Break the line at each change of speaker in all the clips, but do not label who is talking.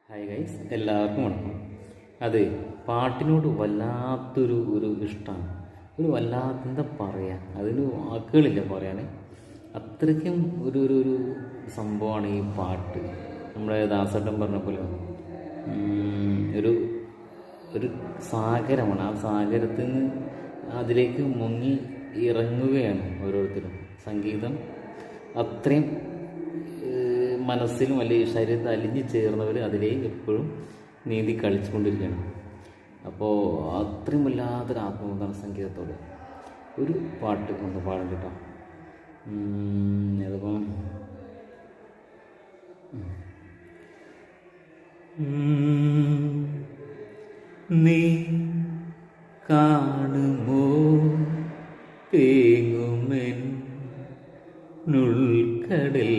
Hi guys, എല്ലാവർക്കും വണക്കം. അത് പാട്ടിനോട് വല്ലാത്തൊരു ഇഷ്ടമാണ്. വല്ലാത്ത എന്താ പറയുക, അതിന് വാക്കുകളില്ല പറയാൻ. അത്രയ്ക്കും ഒരു സംഭവമാണ് ഈ പാട്ട്. നമ്മുടെ ദാസേട്ടൻ പറഞ്ഞ പോലെ ഒരു ഒരു സാഗരമാണ്. ആ സാഗരത്തിൽ നിന്ന് അതിലേക്ക് മുങ്ങി ഇറങ്ങുകയാണ് ഓരോരുത്തരും. സംഗീതം അത്രയും മനസ്സിലും അല്ലെങ്കിൽ ശരീരത്തിൽ അലിഞ്ഞു ചേർന്നവർ അതിലേക്ക് എപ്പോഴും നീന്തി കളിച്ചുകൊണ്ടിരിക്കുകയാണ്. അപ്പോൾ അത്രയും വല്ലാത്തൊരു ആത്മബന്ധമാണ് സംഗീതത്തോട്. ഒരു പാട്ട് ഒന്ന് പാടും കേട്ടോ. അതിപ്പം നീ കാണുമോ തേങ്ങുമെൻ നുൾക്കടൽ,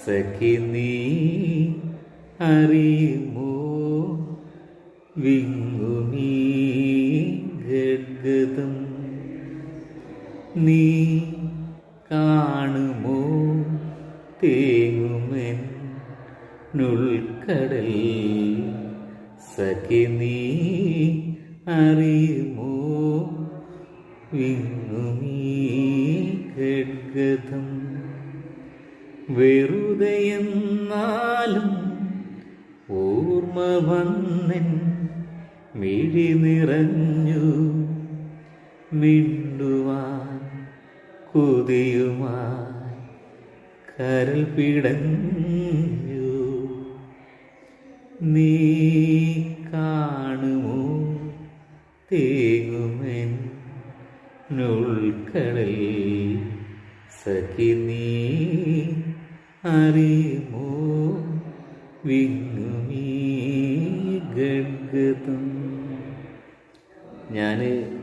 സഖി നീ അറിയുമോ വിങ്ങുമീ ഗദ്ഗതം. നീ കാണുമോ തേങ്ങുമെൻ നുൾക്കടൽ, സഖി നീ അറിയുമോ വിങ്ങുമീ ഗദ്ഗതം. വെറുതെയെന്നാലും ഓർമ്മ വന്നെൻ മിഴി നിറഞ്ഞു, മിണ്ടുവാൻ കൊതിയുമായി കരൾ പിടഞ്ഞു. നീ കാണുമോ തേങ്ങുമെൻ നുൾക്കടൽ, സഖി നീ അറിയുമോ വിങ്ങുമീ ഗദ്ഗതം. ഞാൻ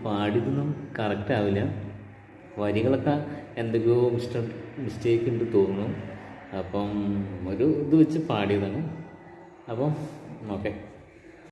പാടിയതൊന്നും കറക്റ്റ് ആവില്ല, വരികളൊക്കെ എന്തൊക്കെയോ മിസ്റ്റേക്ക് ഉണ്ട് തോന്നുന്നു. അപ്പം ഇത് വെച്ച് പാടിയതാണ്. അപ്പം ഓക്കെ.